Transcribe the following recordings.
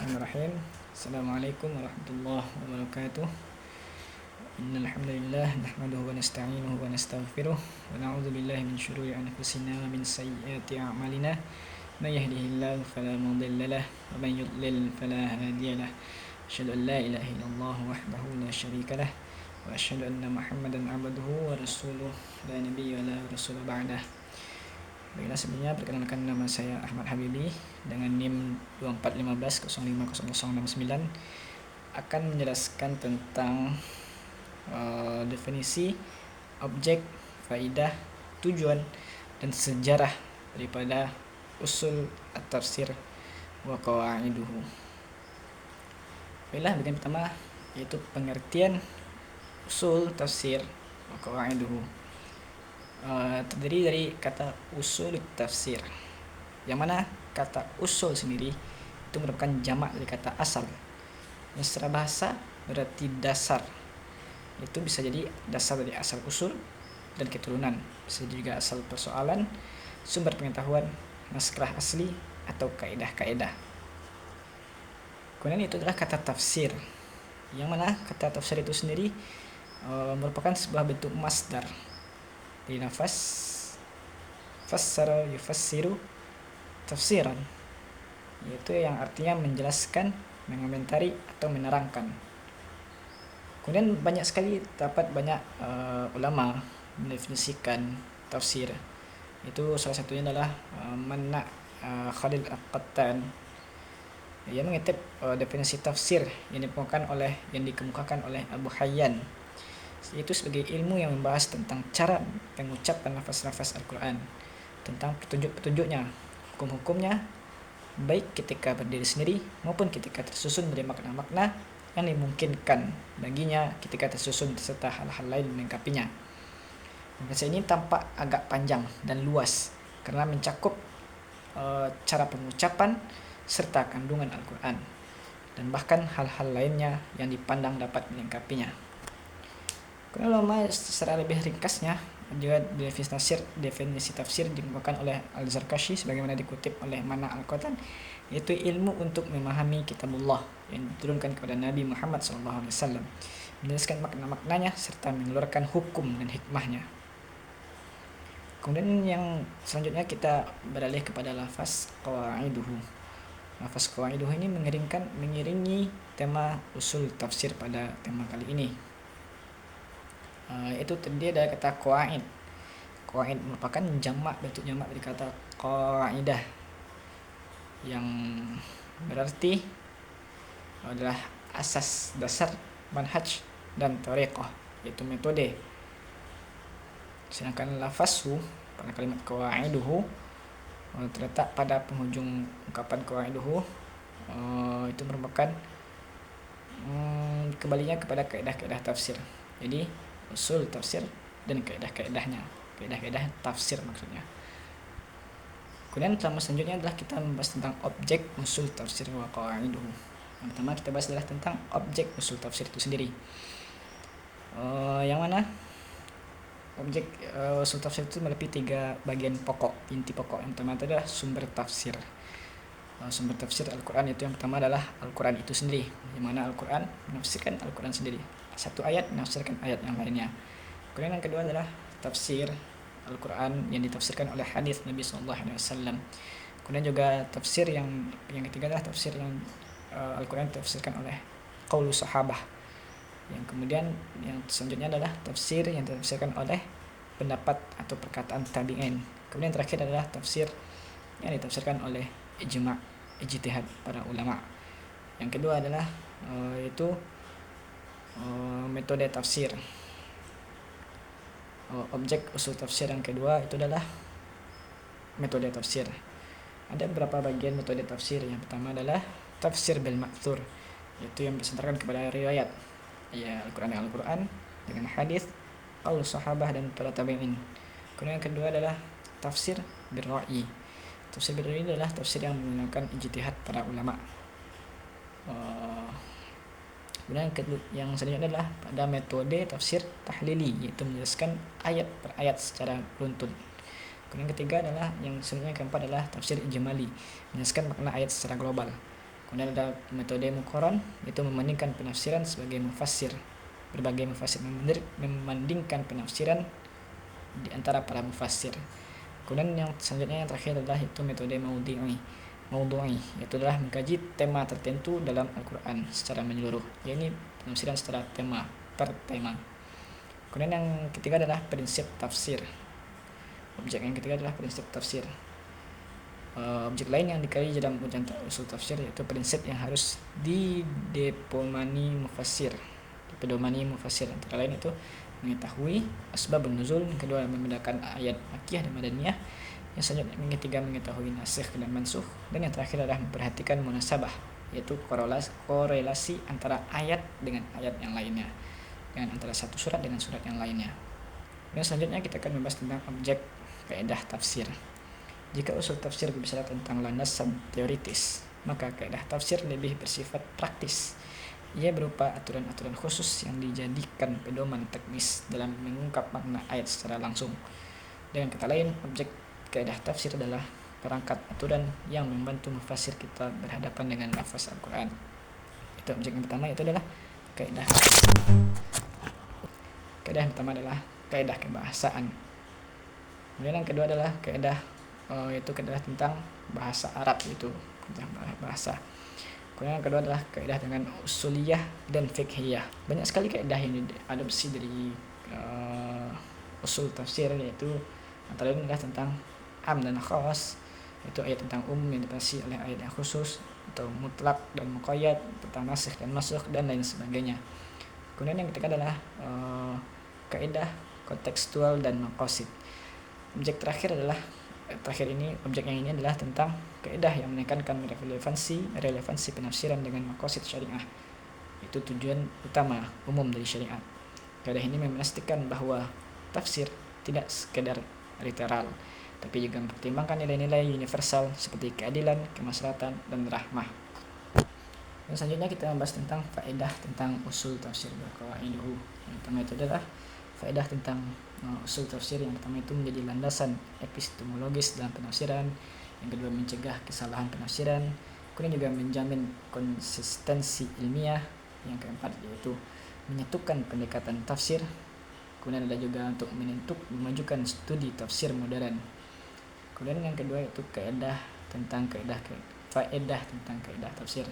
Bismillahirrahmanirrahim. Assalamualaikum warahmatullahi wabarakatuh. Innal hamdalillah nahmaduhu wa nasta'inuhu wa nastaghfiruh wa na'udzu billahi min syururi anfusina wa min sayyiati a'malina. May yahdihillahu fala mudilla lahu wa may yudlil fala hadiya lahu. Asyhadu an la ilaha illallah wahdahu la syarika lahu wa asyhadu anna Muhammadan 'abduhu wa rasuluh la nabiyya la rasula ba'dah. Baiklah, sebelumnya perkenalkan, nama saya Ahmad Habibi dengan NIM 2415050069 akan menjelaskan tentang definisi, objek, faidah, tujuan, dan sejarah daripada usul at-tafsir wa qawaiduhu. Baiklah, bagian pertama yaitu pengertian usul tafsir wa qawaiduhu. Terdiri dari kata usul tafsir, yang mana kata usul sendiri itu merupakan jamak dari kata asal, yang secara bahasa berarti dasar. Itu bisa jadi dasar dari asal usul dan keturunan, bisa juga asal persoalan, sumber pengetahuan, naskah asli, atau kaidah-kaidah. Kemudian itu adalah kata tafsir, yang mana kata tafsir itu sendiri merupakan sebuah bentuk masdar di nafas fassara yufassiru tafsiran, yaitu yang artinya menjelaskan, mengomentari, atau menerangkan. Kemudian banyak sekali terdapat banyak ulama mendefinisikan tafsir. Itu salah satunya adalah Manna Khalil Al-Qattan. Ia mengutip definisi tafsir yang dikemukakan oleh Abu Hayyan, yaitu sebagai ilmu yang membahas tentang cara pengucapan lafaz-lafaz Al-Quran, tentang petunjuk-petunjuknya, hukum-hukumnya, baik ketika berdiri sendiri maupun ketika tersusun dari makna-makna yang dimungkinkan baginya ketika tersusun serta hal-hal lain melengkapinya. Bahasa ini tampak agak panjang dan luas karena mencakup cara pengucapan serta kandungan Al-Quran, dan bahkan hal-hal lainnya yang dipandang dapat melengkapinya. Kalau ulama secara lebih ringkasnya juga definisi tafsir dikemukakan oleh Al-Zarkashi sebagaimana dikutip oleh Manna Al-Qattan, yaitu ilmu untuk memahami kitabullah yang diturunkan kepada Nabi Muhammad SAW, menjelaskan makna-maknanya serta mengeluarkan hukum dan hikmahnya. Kemudian yang selanjutnya kita beralih kepada lafaz qawaiduhu. Lafaz qawaiduhu ini mengiringi tema usul tafsir pada tema kali ini. Itu terdiri dari kata qawaid. Qawaid merupakan bentuk jamak dari kata qaidah, yang berarti adalah asas, dasar, manhaj, dan thariqah, yaitu metode. Sedangkan lafazhu pada kalimat qawaiduhu terletak pada penghujung ungkapan qawaiduhu, itu merupakan kembalinya kepada kaidah-kaidah tafsir. Jadi usul tafsir dan kaidah-kaidahnya, kaidah-kaidah tafsir maksudnya. Kemudian tema selanjutnya adalah kita membahas tentang objek usul tafsir wa qawaiduhu. Yang pertama kita bahas adalah tentang objek usul tafsir itu sendiri. Yang mana objek usul tafsir itu meliputi 3 bagian pokok, inti pokok. Yang pertama adalah sumber tafsir. Sumber tafsir Al-Quran itu yang pertama adalah Al-Quran itu sendiri, di mana Al-Quran menafsirkan Al-Quran sendiri. Satu ayat menafsirkan ayat yang lainnya. Kemudian yang kedua adalah tafsir Al-Quran yang ditafsirkan oleh hadis Nabi SAW. Kemudian juga tafsir yang ketiga adalah tafsir yang Al-Quran ditafsirkan oleh qaulu sahabah. Yang kemudian yang selanjutnya adalah tafsir yang ditafsirkan oleh pendapat atau perkataan tabi'in. Kemudian terakhir adalah tafsir yang ditafsirkan oleh ijtihad para ulama. Yang kedua adalah yaitu metode tafsir. Objek usul tafsir yang kedua itu adalah metode tafsir. Ada beberapa bagian metode tafsir. Yang pertama adalah tafsir bil ma'thur, yaitu yang bersandarkan kepada riwayat, ya Al-Quran dengan Al-Quran, dengan hadis, qaul sahabah, dan para tabi'in. Kemudian yang kedua adalah tafsir bil ra'yi. Tafsir bil ra'yi adalah tafsir yang menggunakan ijtihad para ulama. Kemudian yang selanjutnya adalah pada metode tafsir tahlili, yaitu menjelaskan ayat per ayat secara runtun. Kemudian yang ketiga adalah yang selanjutnya, keempat adalah tafsir ijmali, menjelaskan makna ayat secara global. Kemudian ada metode muqaran, yaitu membandingkan penafsiran sebagai mufassir. Berbagai mufassir membandingkan penafsiran di antara para mufassir. Kemudian yang selanjutnya yang terakhir adalah itu metode maudhu'i, yaitu adalah mengkaji tema tertentu dalam Al-Quran secara menyeluruh. Ini penafsiran secara tema per tema. Kemudian yang ketiga adalah prinsip tafsir. Objek yang ketiga adalah prinsip tafsir. Objek lain yang dikaji dalam ujian usul tafsir yaitu prinsip yang harus dipedomani mufassir. Antara lain itu mengetahui asbabun nuzul, yang kedua membedakan ayat makkiyah dan madaniyah, yang selanjutnya yang ketiga mengetahui nasikh dan mansukh, dan yang terakhir adalah memperhatikan munasabah, yaitu korelasi antara ayat dengan ayat yang lainnya, dengan antara satu surat dengan surat yang lainnya. Dan selanjutnya kita akan membahas tentang objek kaidah tafsir. Jika usul tafsir berbicara tentang landasan teoritis, maka kaidah tafsir lebih bersifat praktis. Ia berupa aturan-aturan khusus yang dijadikan pedoman teknis dalam mengungkap makna ayat secara langsung. Dengan kata lain, objek kaidah tafsir adalah perangkat aturan yang membantu mufasir kita berhadapan dengan lafaz Al-Quran. Itu objek yang pertama, itu adalah kaidah. Kaidah yang pertama adalah kaidah kebahasaan. Kemudian yang kedua adalah kaidah yaitu kaidah tentang bahasa Arab, itu tentang bahasa. Kemudian yang kedua adalah kaidah dengan usuliyah dan fiqhiyah. Banyak sekali kaidah yang diadopsi dari usul tafsir, yaitu antara lain adalah tentang am dan khas, yaitu ayat tentang yang dipasih oleh ayat yang khusus, atau mutlak dan muqayyad, tentang nasikh dan mansukh dan lain sebagainya. Kemudian yang ketiga adalah kaidah kontekstual dan maqasid. Objek yang ini adalah tentang kaidah yang menekankan relevansi penafsiran dengan maqasid syariah, itu tujuan utama umum dari syariat. Kaidah ini memastikan bahwa tafsir tidak sekedar literal, tapi juga mempertimbangkan nilai-nilai universal seperti keadilan, kemaslahatan, dan rahmah. Dan selanjutnya kita membahas tentang faedah tentang usul tafsir berqawaiduhu. Yang pertama itu adalah faedah tentang usul tafsir. Yang pertama itu menjadi landasan epistemologis dalam penafsiran. Yang kedua mencegah kesalahan penafsiran. Kemudian juga menjamin konsistensi ilmiah. Yang keempat yaitu menyatukan pendekatan tafsir. Kemudian ada juga untuk memajukan studi tafsir modern. Kemudian yang kedua yaitu faedah tentang kaidah tafsir.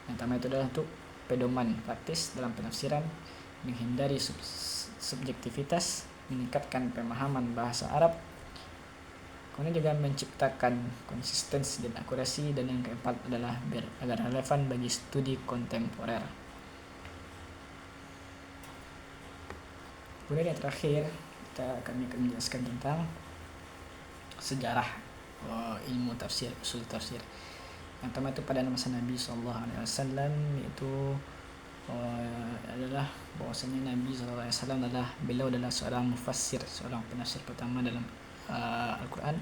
Yang pertama itu adalah untuk pedoman praktis dalam penafsiran, menghindari subjektivitas, meningkatkan pemahaman bahasa Arab, kemudian juga menciptakan konsistensi dan akurasi, dan yang keempat adalah agar relevan bagi studi kontemporer. Kemudian yang terakhir kami akan menjelaskan tentang sejarah ilmu tafsir, usul tafsir. Yang pertama itu pada masa Nabi SAW, yaitu adalah bahwasanya Nabi SAW beliau adalah seorang mufassir, seorang penafsir pertama dalam Al-Quran.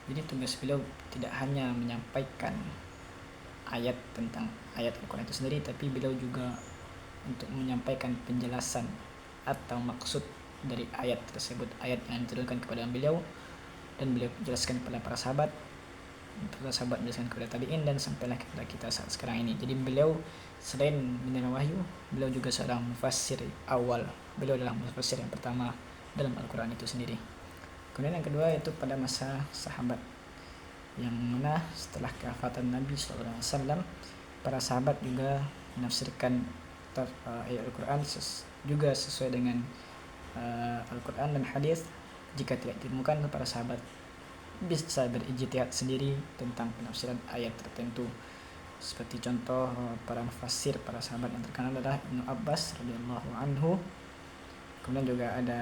Jadi tugas beliau tidak hanya menyampaikan ayat tentang ayat Al-Quran itu sendiri, tapi beliau juga untuk menyampaikan penjelasan atau maksud dari ayat tersebut, ayat yang diturunkan kepada beliau, dan beliau jelaskan kepada para sahabat menjelaskan kepada tabi'in, dan sampailah kepada kita saat sekarang ini. Jadi beliau selain menerima wahyu, beliau juga seorang mufassir awal. Beliau adalah mufassir yang pertama dalam Al-Quran itu sendiri. Kemudian yang kedua yaitu pada masa sahabat, yang mana setelah kewafatan Nabi SAW, para sahabat juga menafsirkan ayat Al-Quran juga sesuai dengan Al-Quran dan hadis. Jika tidak ditemukan, para sahabat bisa berijtihad sendiri tentang penafsiran ayat tertentu. Seperti contoh para mufassir, para sahabat yang terkenal adalah Ibnu Abbas radhiyallahu anhu, kemudian juga ada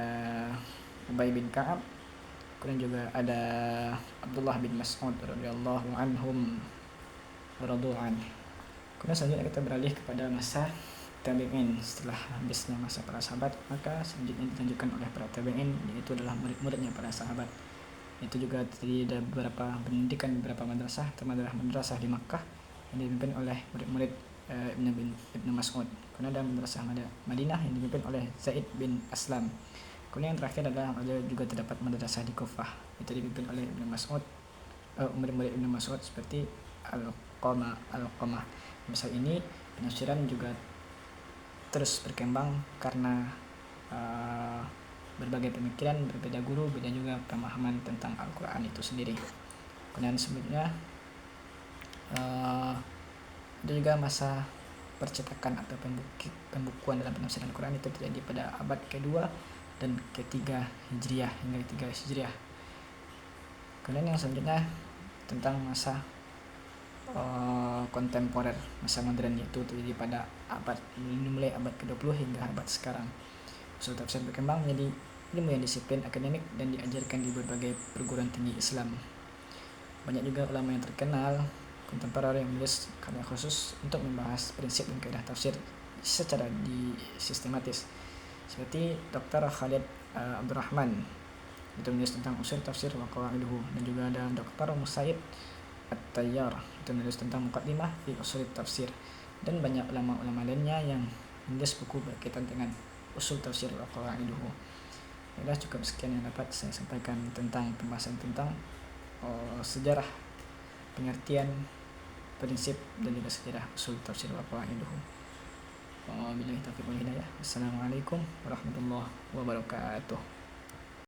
Ubay bin Ka'ab, kemudian juga ada Abdullah bin Mas'ud radhiyallahu anhum radhu'an. Kemudian selanjutnya kita beralih kepada masa tabi'in. Setelah habisnya masa para sahabat, maka selanjutnya dilanjutkan oleh para tabi'in, yaitu adalah murid-muridnya para sahabat. Itu juga terdiri dari beberapa madrasah, termasuk madrasah di Makkah yang dipimpin oleh murid-murid Ibnu Mas'ud. Kemudian ada madrasah Madinah yang dipimpin oleh Zaid bin Aslam. Kemudian yang terakhir adalah juga terdapat madrasah di Kufah, itu dipimpin oleh Ibnu Mas'ud, murid-murid Ibnu Mas'ud seperti Alqamah. Misal ini penafsiran juga terus berkembang karena berbagai pemikiran, berbeda guru, beda juga pemahaman tentang Al-Quran itu sendiri. Kemudian sebelumnya ada juga masa percetakan atau pembukuan dalam penafsiran Al-Quran itu terjadi pada abad kedua dan ketiga Hijriah hingga ketiga Hijriah. Kemudian yang selanjutnya tentang masa kontemporer, masa modern, yaitu terjadi pada mulai abad ke-20 hingga abad sekarang. Usul tafsir berkembang menjadi ilmu yang disiplin akademik dan diajarkan di berbagai perguruan tinggi Islam. Banyak juga ulama yang terkenal kontemporer yang menulis karya khusus untuk membahas prinsip dan kaidah tafsir secara sistematis, seperti Dr. Khalid Abdurrahman itu menulis tentang usul tafsir wa qawaiduhu, dan juga ada Dr. Musaid At-Tayyar itu menulis tentang muqaddimah fi usul tafsir, dan banyak ulama-ulama lainnya yang menulis buku berkaitan dengan usul tafsir wa qawaiduhu. Sudah cukup sekian yang dapat saya sampaikan tentang pembahasan tentang sejarah, pengertian, prinsip, dan juga sejarah usul tafsir wa qawaiduhu. Wabillahi taufiq wal hidayah. Assalamualaikum warahmatullahi wabarakatuh.